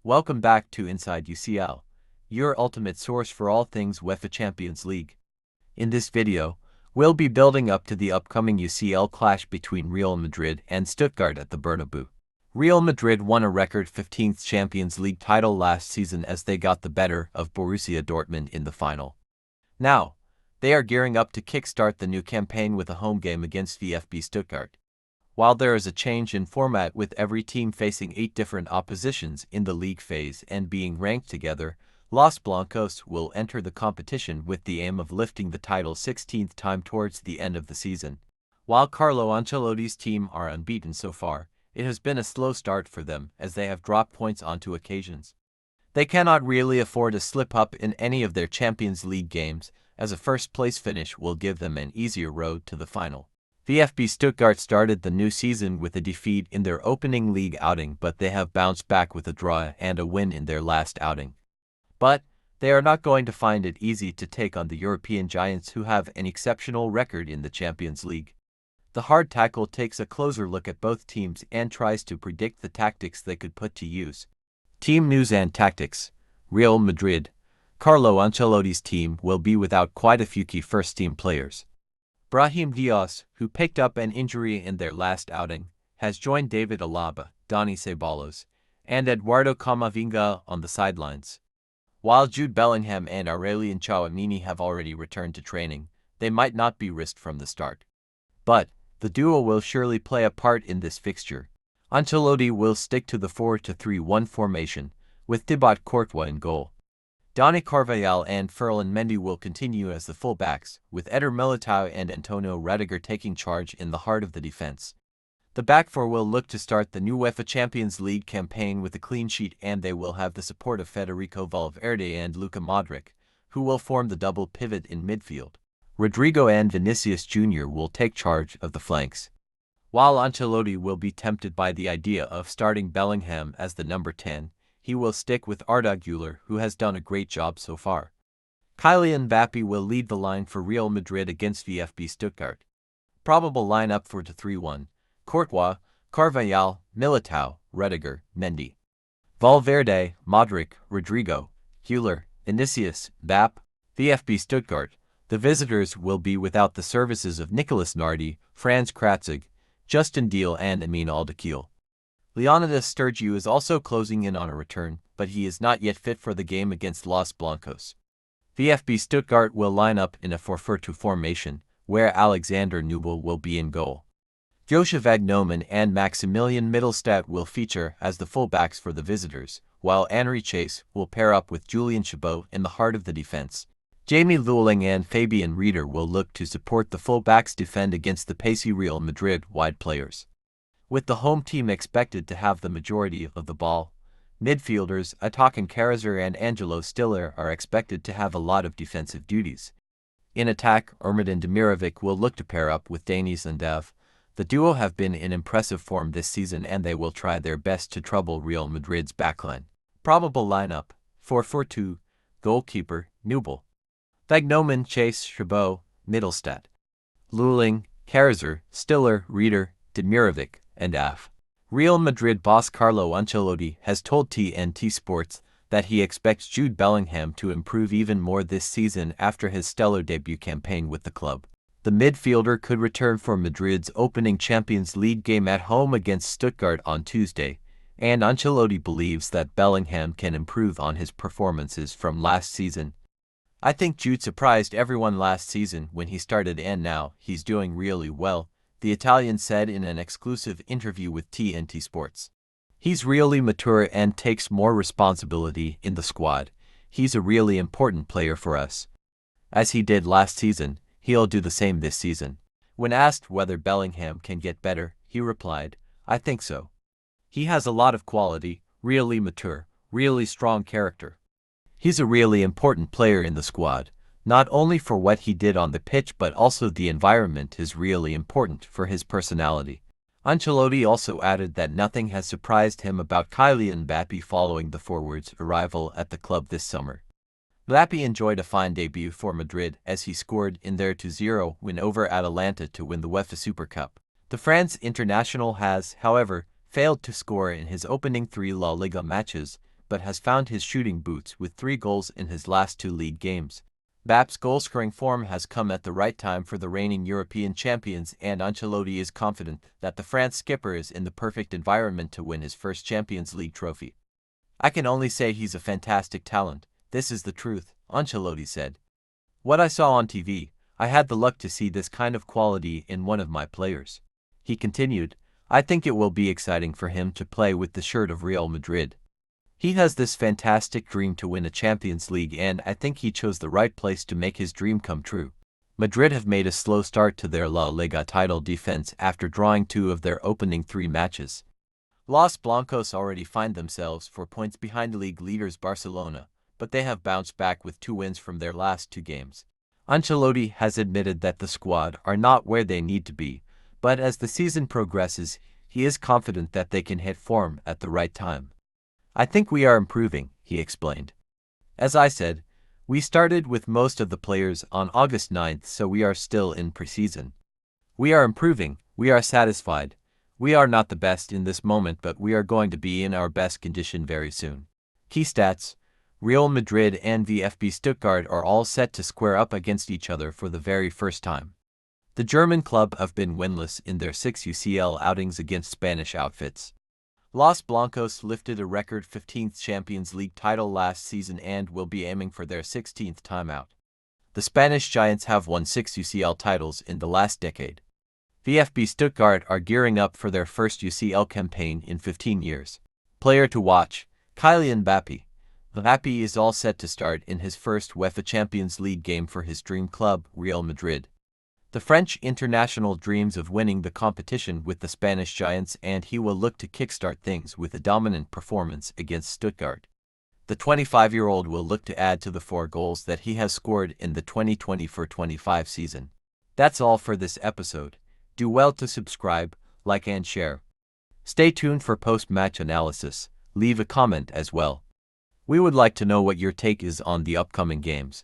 Welcome back to Inside UCL, your ultimate source for all things UEFA Champions League. In this video, we'll be building up to the upcoming UCL clash between Real Madrid and Stuttgart at the Bernabeu. Real Madrid won a record 15th Champions League title last season as they got the better of Borussia Dortmund in the final. Now, they are gearing up to kickstart the new campaign with a home game against VfB Stuttgart. While there is a change in format with every team facing 8 different oppositions in the league phase and being ranked together, Los Blancos will enter the competition with the aim of lifting the title 16th time towards the end of the season. While Carlo Ancelotti's team are unbeaten so far, it has been a slow start for them as they have dropped points on 2 occasions. They cannot really afford to slip up in any of their Champions League games, as a first-place finish will give them an easier road to the final. VfB Stuttgart started the new season with a defeat in their opening league outing, but they have bounced back with a draw and a win in their last outing. But they are not going to find it easy to take on the European giants who have an exceptional record in the Champions League. The hard tackle takes a closer look at both teams and tries to predict the tactics they could put to use. Team news and tactics. Real Madrid. Carlo Ancelotti's team will be without quite a few key first-team players. Brahim Diaz, who picked up an injury in their last outing, has joined David Alaba, Dani Ceballos, and Eduardo Camavinga on the sidelines. While Jude Bellingham and Aurelien Tchouaméni have already returned to training, they might not be risked from the start. But the duo will surely play a part in this fixture. Ancelotti will stick to the 4-3-1 formation, with Thibaut Courtois in goal. Dani Carvajal and Ferland Mendy will continue as the fullbacks, with Eder Militao and Antonio Rudiger taking charge in the heart of the defense. The back four will look to start the new UEFA Champions League campaign with a clean sheet, and they will have the support of Federico Valverde and Luka Modric, who will form the double pivot in midfield. Rodrigo and Vinicius Jr. will take charge of the flanks. While Ancelotti will be tempted by the idea of starting Bellingham as the number 10, he will stick with Arda Güler, who has done a great job so far. Kylian Mbappé will lead the line for Real Madrid against VfB Stuttgart. Probable lineup for 3-1: Courtois, Carvajal, Militao, Rudiger, Mendy. Valverde, Modric, Rodrigo, Güler, Vinicius, Mbappé. VfB Stuttgart. The visitors will be without the services of Nicolas Nardi, Franz Kratzig, Justin Deal and Amin Al-Dakhil. Leonidas Sturgiu is also closing in on a return, but he is not yet fit for the game against Los Blancos. VfB Stuttgart will line up in a 4-4-2 formation, where Alexander Nubel will be in goal. Joshua Vagnoman and Maximilian Mittelstadt will feature as the fullbacks for the visitors, while Henry Chase will pair up with Julian Chabot in the heart of the defense. Jamie Luling and Fabian Rieder will look to support the fullbacks defend against the pacey Real Madrid wide players. With the home team expected to have the majority of the ball, midfielders Atakan Karazer and Angelo Stiller are expected to have a lot of defensive duties. In attack, Ermedin Demirovic will look to pair up with Denis Undav. The duo have been in impressive form this season and they will try their best to trouble Real Madrid's backline. Probable lineup: 4-4-2, goalkeeper, Nubel. Vagnoman, Chase, Chabot, Mittelstadt. Luling, Karazer, Stiller, Rieder, Demirovic, and Af. Real Madrid boss Carlo Ancelotti has told TNT Sports that he expects Jude Bellingham to improve even more this season after his stellar debut campaign with the club. The midfielder could return for Madrid's opening Champions League game at home against Stuttgart on Tuesday, and Ancelotti believes that Bellingham can improve on his performances from last season. "I think Jude surprised everyone last season when he started and now he's doing really well," the Italian said in an exclusive interview with TNT Sports. "He's really mature and takes more responsibility in the squad. He's a really important player for us. As he did last season, he'll do the same this season." When asked whether Bellingham can get better, he replied, "I think so. He has a lot of quality, really mature, really strong character. He's a really important player in the squad. Not only for what he did on the pitch but also the environment is really important for his personality." Ancelotti also added that nothing has surprised him about Kylian Mbappé following the forward's arrival at the club this summer. Mbappé enjoyed a fine debut for Madrid as he scored in their 2-0 win over Atalanta to win the UEFA Super Cup. The France international has, however, failed to score in his opening 3 La Liga matches, but has found his shooting boots with 3 goals in his last 2 league games. Mbappé's goal-scoring form has come at the right time for the reigning European champions, and Ancelotti is confident that the France skipper is in the perfect environment to win his first Champions League trophy. "I can only say he's a fantastic talent. This is the truth," Ancelotti said. "What I saw on TV, I had the luck to see this kind of quality in one of my players." He continued, "I think it will be exciting for him to play with the shirt of Real Madrid. He has this fantastic dream to win a Champions League, and I think he chose the right place to make his dream come true." Madrid have made a slow start to their La Liga title defense after drawing 2 of their opening 3 matches. Los Blancos already find themselves 4 points behind league leaders Barcelona, but they have bounced back with 2 wins from their last 2 games. Ancelotti has admitted that the squad are not where they need to be, but as the season progresses, he is confident that they can hit form at the right time. "I think we are improving," he explained. "As I said, we started with most of the players on August 9th, so we are still in preseason. We are improving, we are satisfied. We are not the best in this moment, but we are going to be in our best condition very soon." Key stats: Real Madrid and VfB Stuttgart are all set to square up against each other for the very first time. The German club have been winless in their 6 UCL outings against Spanish outfits. Los Blancos lifted a record 15th Champions League title last season and will be aiming for their 16th time out. The Spanish Giants have won 6 UCL titles in the last decade. VfB Stuttgart are gearing up for their first UCL campaign in 15 years. Player to watch: Kylian Mbappé. Mbappé is all set to start in his first UEFA Champions League game for his dream club, Real Madrid. The French international dreams of winning the competition with the Spanish Giants, and he will look to kickstart things with a dominant performance against Stuttgart. The 25-year-old will look to add to the 4 goals that he has scored in the 2024-25 season. That's all for this episode. Do well to subscribe, like and share. Stay tuned for post-match analysis. Leave a comment as well. We would like to know what your take is on the upcoming games.